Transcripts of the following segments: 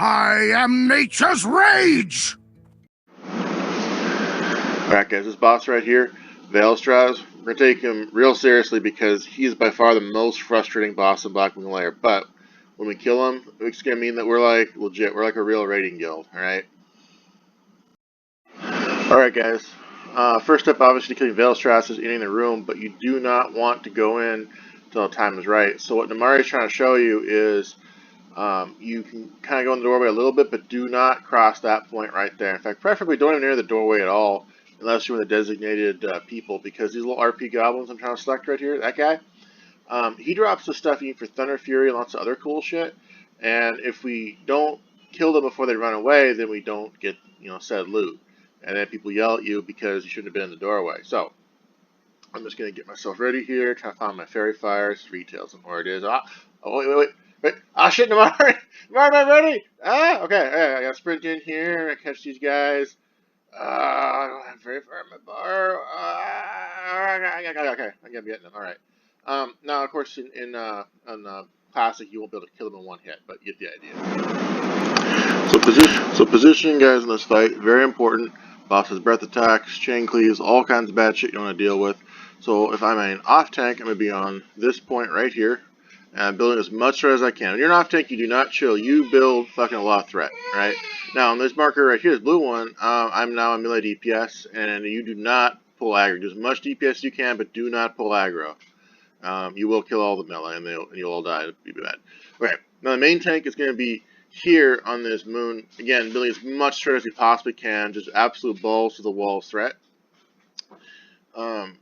I am nature's rage! Alright guys, this boss right here, Vaelastraz, we're going to take him real seriously because he's by far the most frustrating boss in Blackwing Lair. But when we kill him, it's going to mean that we're like legit, we're like a real raiding guild, alright? Alright guys, first step obviously killing Vaelastraz is entering the room, but you do not want to go in until the time is right. So what Numari is trying to show you is you can kind of go in the doorway a little bit, but do not cross that point right there. In fact, preferably don't even enter the doorway at all, unless you're with the designated people, because these little RP goblins I'm trying to select right here, that guy, he drops the stuff you need for Thunder Fury and lots of other cool shit, and if we don't kill them before they run away, then we don't get, said loot, and then people yell at you because you shouldn't have been in the doorway. So, I'm just going to get myself ready here, try to find my Fairy Fires, retails and where it is. Oh, wait. Ah, shit, Numari! Numari, am I ready? Okay, I got to sprint in here, I catch these guys. I don't have very far in my bar. Okay, I'm getting them. Alright. Now, of course, on Classic, you won't be able to kill them in one hit, but you get the idea. So positioning guys in this fight, very important. Boss has breath attacks, chain cleaves, all kinds of bad shit you want to deal with. So if I'm an off tank, I'm going to be on this point right here. And I'm building as much threat as I can. When you're an off tank, you do not chill. You build fucking a lot of threat, right? Now, on this marker right here, this blue one, I'm now a melee DPS, and you do not pull aggro. Do as much DPS as you can, but do not pull aggro. You will kill all the melee, and you'll all die. It'll be bad. Okay, now the main tank is going to be here on this moon. Again, building as much threat as you possibly can. Just absolute balls to the wall threat.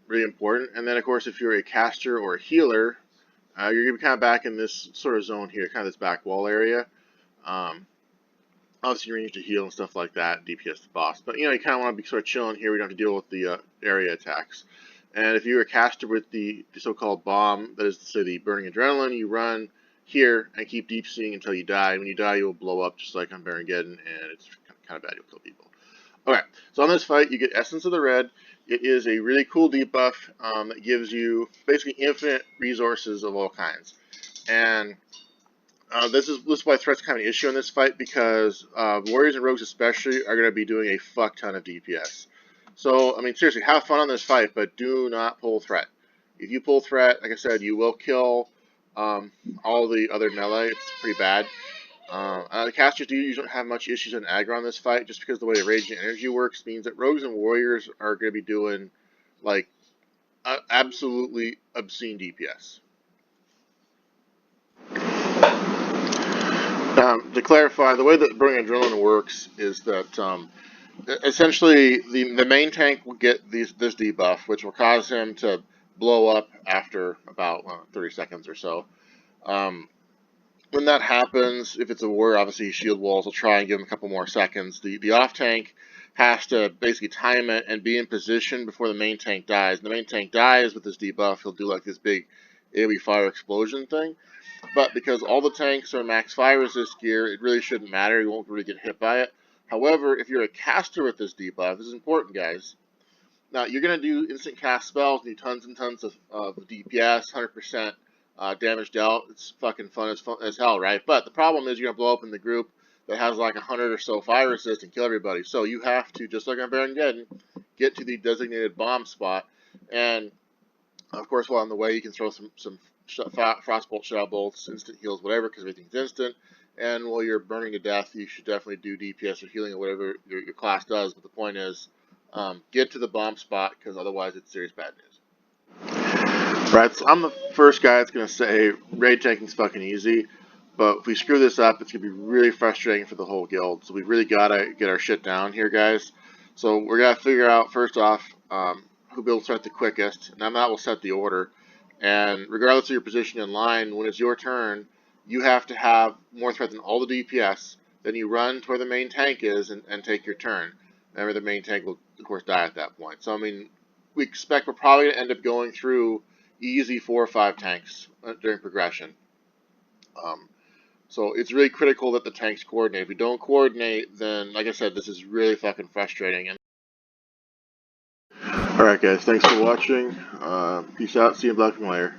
Really important. And then, of course, if you're a caster or a healer, you're going to be kind of back in this sort of zone here, kind of this back wall area. Obviously, you're going to heal and stuff like that, DPS the boss. But, you kind of want to be sort of chilling here. We don't have to deal with the area attacks. And if you're a caster with the so-called bomb, that is to say the burning adrenaline, you run here and keep deep seeing until you die. When you die, you'll blow up just like on Baron-Geddon, and it's kind of bad. You'll kill people. Okay, so on this fight, you get Essence of the Red. It is a really cool debuff that gives you basically infinite resources of all kinds. And this is why threat's kind of an issue in this fight, because warriors and rogues especially are going to be doing a fuck ton of DPS. So, I mean, seriously, have fun on this fight, but do not pull threat. If you pull threat, like I said, you will kill all the other melee. It's pretty bad. The casters do usually don't have much issues in aggro on this fight, just because the way the raging energy works means that rogues and warriors are going to be doing, like, absolutely obscene DPS. To clarify, the way that Burning Adrenaline works is that essentially the main tank will get this debuff, which will cause him to blow up after about 30 seconds or so. When that happens, if it's a warrior, obviously shield walls will try and give him a couple more seconds. The off tank has to basically time it and be in position before the main tank dies. And the main tank dies with this debuff, he'll do like this big AoE fire explosion thing. But because all the tanks are max fire resist gear, it really shouldn't matter. You won't really get hit by it. However, if you're a caster with this debuff, this is important, guys. Now, you're going to do instant cast spells, do tons and tons of DPS, 100% damage dealt. It's fucking fun as hell, right? But the problem is you're going to blow up in the group that has like 100 or so fire resist and kill everybody. So you have to, just like on Baron-Geddon, get to the designated bomb spot. And, of course, while on the way, you can throw some Frostbolt, Shadow Bolts, instant heals, whatever, because everything's instant. And while you're burning to death, you should definitely do DPS or healing or whatever your class does. But the point is, get to the bomb spot, because otherwise it's serious bad news. Right, so I'm the first guy that's going to say raid tanking's fucking easy, but if we screw this up, it's going to be really frustrating for the whole guild. So we really got to get our shit down here, guys. So we're going to figure out, first off, who builds threat the quickest, and then that will set the order. And regardless of your position in line, when it's your turn, you have to have more threat than all the DPS. Then you run to where the main tank is and take your turn. Remember, the main tank will, of course, die at that point. So, I mean, we expect we're probably going to end up going through easy 4 or 5 tanks during progression. So it's really critical that the tanks coordinate. If we don't coordinate, then, like I said, this is really fucking frustrating. Alright guys, thanks for watching. Peace out, see you in Blackwing Lair.